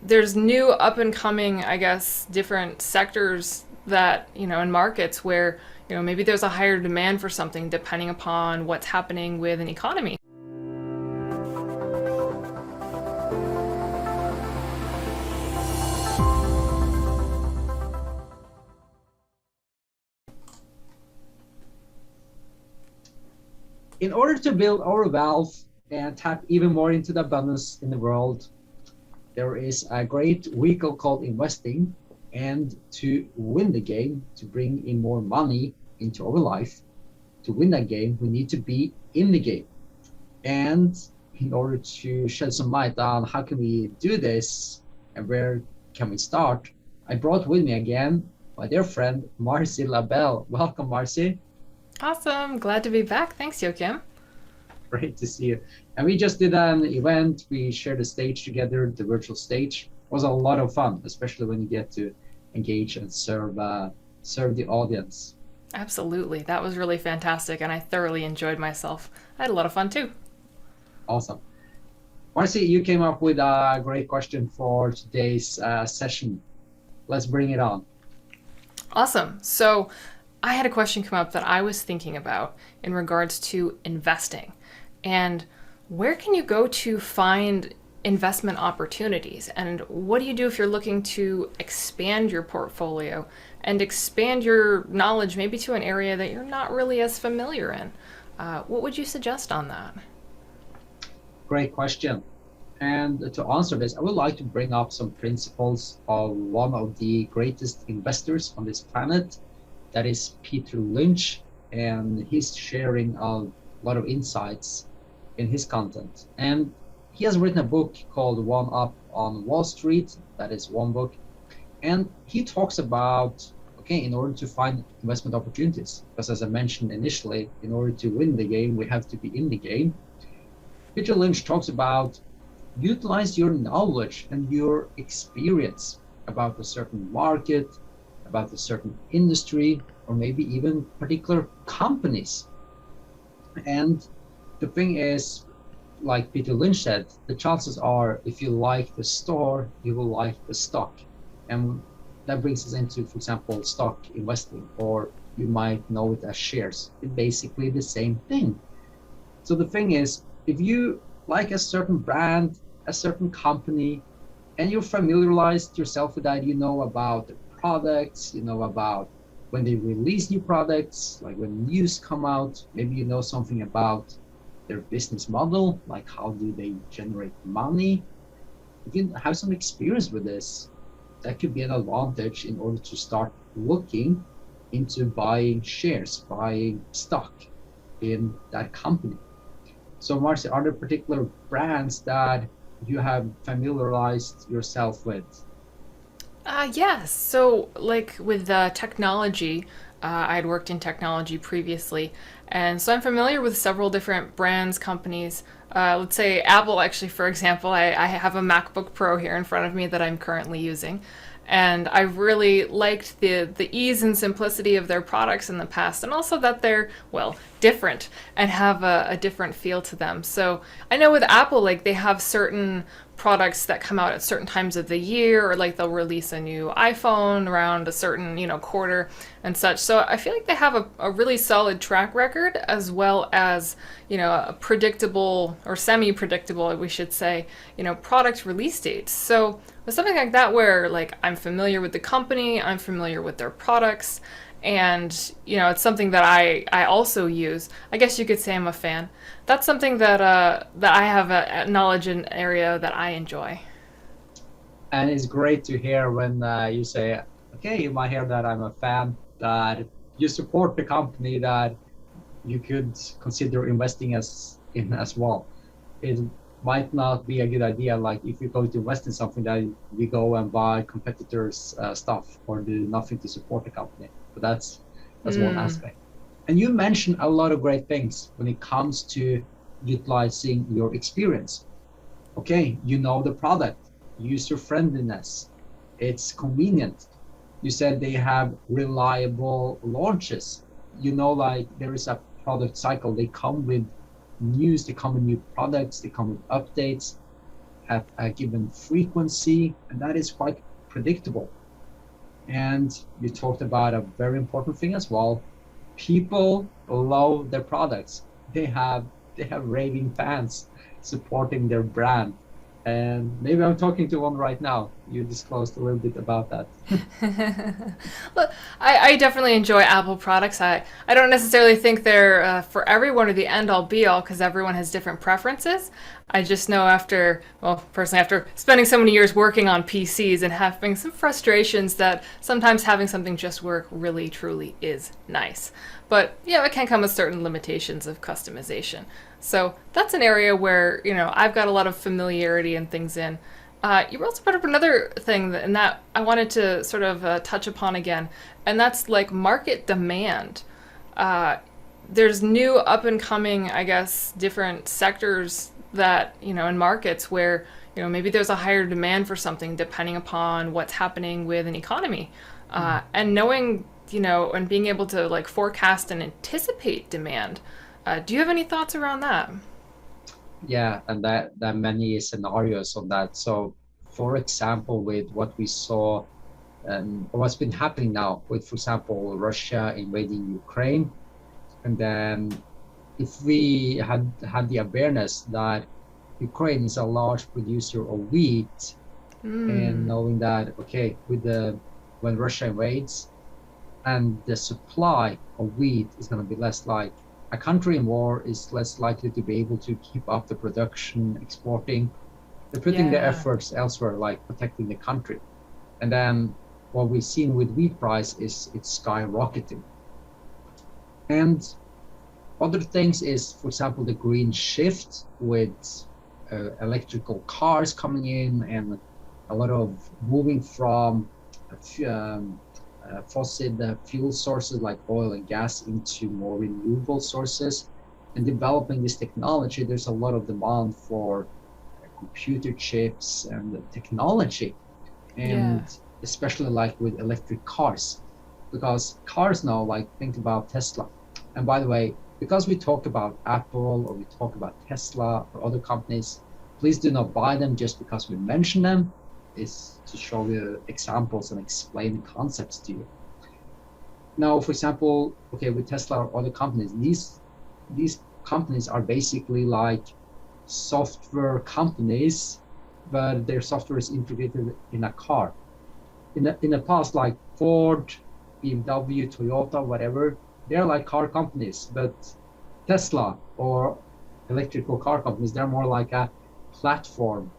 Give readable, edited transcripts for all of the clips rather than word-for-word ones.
there's new up and coming, I guess, different sectors that, in markets where, maybe there's a higher demand for something depending upon what's happening with an economy. In order to build our wealth and tap even more into the abundance in the world, there is a great vehicle called investing. And to win the game, to bring in more money into our life, to win that game, we need to be in the game. And in order to shed some light on how can we do this and where can we start, I brought with me again my dear friend Marcy Labelle. Welcome, Marcy. Awesome. Glad to be back. Thanks, Joachim. Great to see you. And we just did an event. We shared a stage together, the virtual stage. It was a lot of fun, especially when you get to engage and serve the audience. Absolutely. That was really fantastic, and I thoroughly enjoyed myself. I had a lot of fun too. Awesome. Marcy, you came up with a great question for today's session. Let's bring it on. Awesome. So, I had a question come up that I was thinking about in regards to investing. And where can you go to find investment opportunities? And what do you do if you're looking to expand your portfolio and expand your knowledge maybe to an area that you're not really as familiar in? What would you suggest on that? Great question. And to answer this, I would like to bring up some principles of one of the greatest investors on this planet, that is Peter Lynch, and he's sharing a lot of insights in his content. And he has written a book called One Up on Wall Street. That is one book. And he talks about, okay, in order to find investment opportunities, because as I mentioned initially, in order to win the game, we have to be in the game. Peter Lynch talks about utilize your knowledge and your experience about a certain market, about a certain industry, or maybe even particular companies. And the thing is, like Peter Lynch said, the chances are if you like the store, you will like the stock. And that brings us into, for example, stock investing, or you might know it as shares. It's basically the same thing. So the thing is, if you like a certain brand, a certain company, and you familiarized yourself with that, you know about the products, you know about when they release new products, like when news come out, maybe you know something about their business model, like how do they generate money. If you have some experience with this, that could be an advantage in order to start looking into buying shares, buying stock in that company. So Marcy, are there particular brands that you have familiarized yourself with? Yes. So, like with technology, I had worked in technology previously, and so I'm familiar with several different brands, companies. Let's say Apple, actually, for example. I have a MacBook Pro here in front of me that I'm currently using. And I really liked the ease and simplicity of their products in the past, and also that they're, well, different and have a different feel to them. So I know with Apple, like they have certain products that come out at certain times of the year, or like they'll release a new iPhone around a certain, quarter and such. So I feel like they have a really solid track record, as well as, a predictable or semi-predictable, we should say, product release dates. So with something like that, where like I'm familiar with the company, I'm familiar with their products, and it's something that I also use. I guess you could say I'm a fan. That's something that I have a knowledge in area that I enjoy. And it's great to hear when you say, okay, you might hear that I'm a fan, that you support the company that you could consider investing in as well. It might not be a good idea, like if you go to invest in something that we go and buy competitors' stuff or do nothing to support the company. But that's one Mm. aspect. And you mentioned a lot of great things when it comes to utilizing your experience. Okay, you know the product, user friendliness, it's convenient. You said they have reliable launches. Like there is a product cycle. They come with news, they come with new products, they come with updates. at a given frequency, and that is quite predictable. And you talked about a very important thing as well. People love their products. They have raving fans supporting their brand. And maybe I'm talking to one right now. You disclosed a little bit about that. Look, I definitely enjoy Apple products. I don't necessarily think they're for everyone or the end all be all because everyone has different preferences. I just know after, well, personally, after spending so many years working on PCs and having some frustrations that sometimes having something just work really truly is nice. But yeah, it can come with certain limitations of customization. So that's an area where, I've got a lot of familiarity and things in. You also brought up another thing, and that I wanted to sort of touch upon again, and that's like market demand. Uh, there's new up and coming, I guess, different sectors that, in markets where, maybe there's a higher demand for something depending upon what's happening with an economy. And knowing, and being able to like forecast and anticipate demand. Do you have any thoughts around that? Yeah, and that many scenarios on that. So, for example, with what we saw or what's been happening now with, for example, Russia invading Ukraine, and then if we had the awareness that Ukraine is a large producer of wheat, and Mm, knowing that okay, with the when Russia invades and the supply of wheat is going to be less, like a country in war is less likely to be able to keep up the production, exporting. They're putting their yeah. efforts elsewhere, like protecting the country. And then what we've seen with wheat price is it's skyrocketing. And other things is, for example, the green shift with electrical cars coming in and a lot of moving from fossil fuel sources like oil and gas into more renewable sources. And developing this technology, there's a lot of demand for computer chips and technology, Yeah. and especially like with electric cars, because cars now, like think about Tesla. And by the way, because we talk about Apple or we talk about Tesla or other companies, please do not buy them just because we mention them. Is to show you examples and explain concepts to you. Now, for example, okay, with Tesla or other companies, these companies are basically like software companies, but their software is integrated in a car. In the past, like Ford, BMW, Toyota, whatever, they're like car companies, but Tesla or electrical car companies, they're more like a platform.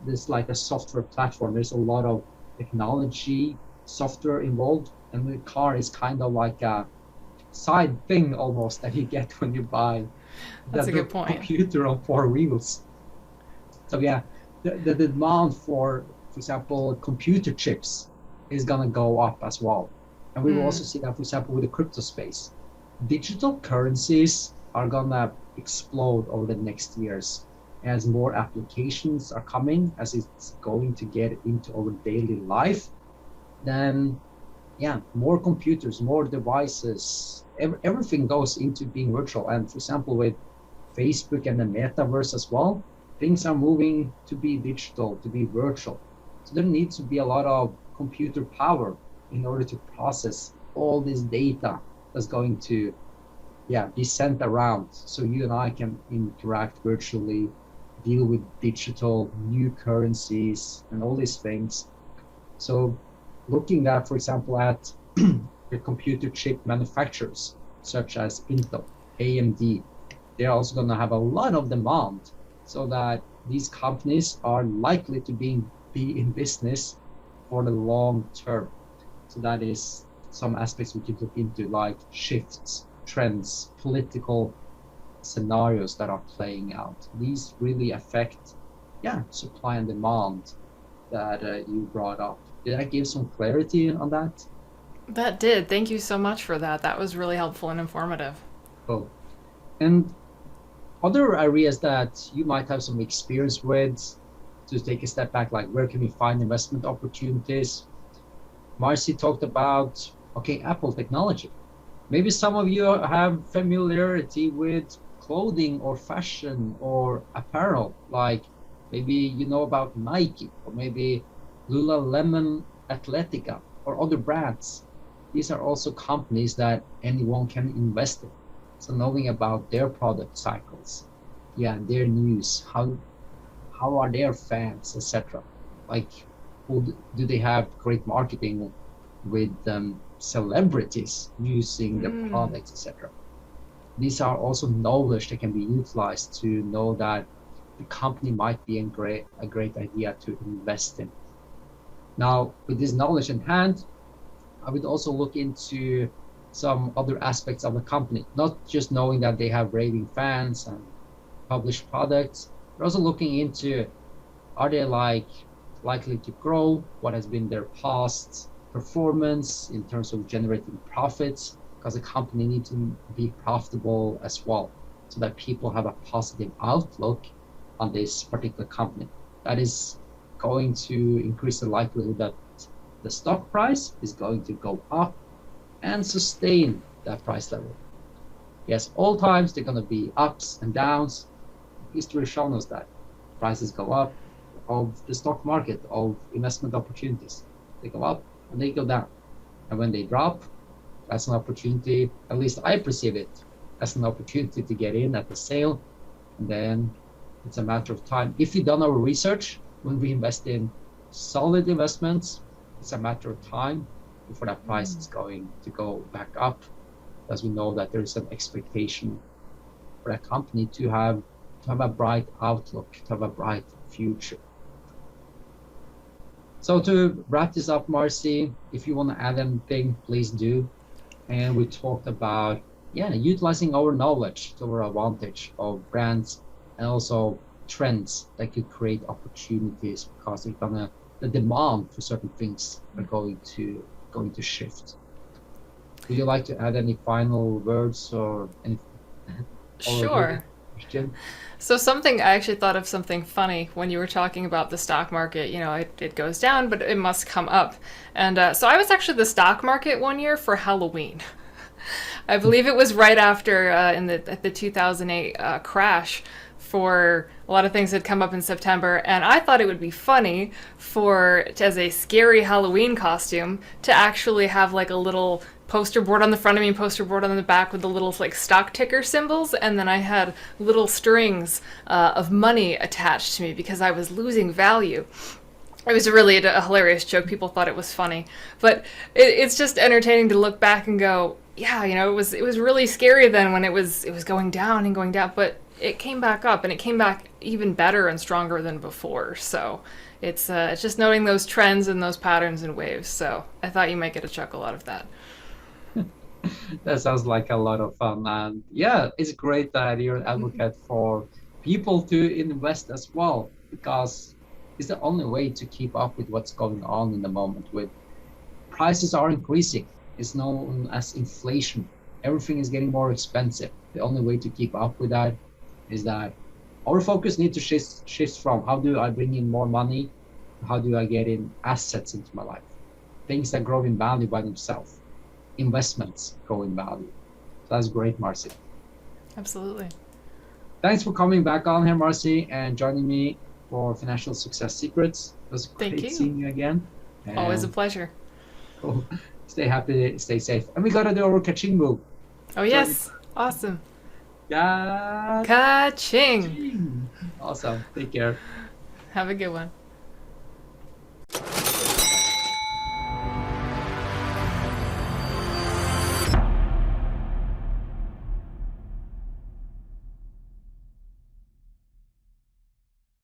There's like a software platform. There's a lot of technology, software involved, and the car is kind of like a side thing almost that you get when you buy That's a the good point. computer on four wheels. So yeah, the demand for example, computer chips is gonna go up as well. And we will Mm, also see that, for example, with the crypto space, digital currencies are gonna explode over the next years as more applications are coming, as it's going to get into our daily life. Then yeah, more computers, more devices, everything goes into being virtual. And for example, with Facebook and the metaverse as well, things are moving to be digital, to be virtual. So there needs to be a lot of computer power in order to process all this data that's going to, yeah, be sent around. So you and I can interact virtually, deal with digital new currencies and all these things. So looking at, for example, at the computer chip manufacturers such as Intel, AMD, they're also going to have a lot of demand, so that these companies are likely to be in business for the long term. So that is some aspects we could look into, like shifts, trends, political scenarios that are playing out. These really affect, yeah, supply and demand that you brought up. Did I give some clarity on that? that did. Thank you so much for that. That was really helpful and informative. Oh, and other areas that you might have some experience with, to take a step back, like where can we find investment opportunities? Marcy talked about, okay, Apple technology. Maybe some of you have familiarity with clothing or fashion or apparel, like Maybe you know about Nike, or maybe Lululemon Athletica, or other brands. These are also companies that anyone can invest in. So knowing about their product cycles, yeah, their news, how are their fans, etc. Like, do they have great marketing with celebrities using their Mm. products, etc. These are also knowledge that can be utilized to know that the company might be a great idea to invest in. Now, with this knowledge in hand, I would also look into some other aspects of the company, not just knowing that they have raving fans and published products, but also looking into, are they likely to grow? What has been their past performance in terms of generating profits? Because the company needs to be profitable as well, so that people have a positive outlook on this particular company. That is going to increase the likelihood that the stock price is going to go up and sustain that price level. Yes, all times they're going to be ups and downs. History has shown us that prices go up of the stock market, of investment opportunities. They go up and they go down. And when they drop, that's an opportunity, at least I perceive it as an opportunity to get in at the sale. And then it's a matter of time. If we've done our research, when we invest in solid investments, it's a matter of time before that price is going to go back up, as we know that there's an expectation for that company to have a bright outlook, to have a bright future. So to wrap this up, Marcy, if you want to add anything, please do. And we talked about, yeah, utilizing our knowledge to our advantage of brands and also trends that could create opportunities, because the demand for certain things are going to shift. Would you like to add any final words or any already Sure. question? So something I actually thought of something funny when you were talking about the stock market. You know, it goes down, but it must come up. And so I was actually the stock market one year for Halloween. I believe it was right after in the 2008 crash. For a lot of things had come up in September, and I thought it would be funny for as a scary Halloween costume to actually have like a little poster board on the front of me and poster board on the back with the little like stock ticker symbols, and then I had little strings of money attached to me because I was losing value. It was really a hilarious joke. People thought it was funny, but it's just entertaining to look back and go, yeah, you know, it was really scary then when it was going down and going down, but it came back up and it came back even better and stronger than before. So it's just noting those trends and those patterns and waves. So I thought you might get a chuckle out of that. That sounds like a lot of fun. And yeah, it's great that you're an advocate for people to invest as well, because it's the only way to keep up with what's going on in the moment. With prices are increasing, it's known as inflation. Everything is getting more expensive. The only way to keep up with that is that our focus needs to shift from how do I bring in more money, how do I get in assets into my life, things that grow in value by themselves, investments grow in value. So that's great, Marcy. Absolutely. Thanks for coming back on here, Marcy, and joining me for Financial Success Secrets. It was Thank great you. seeing you again. Always a And pleasure. cool. Stay happy, stay safe. And we gotta do our catching move. Oh, So you yes. Awesome. got Ka-ching. awesome. Take care. Have a good one.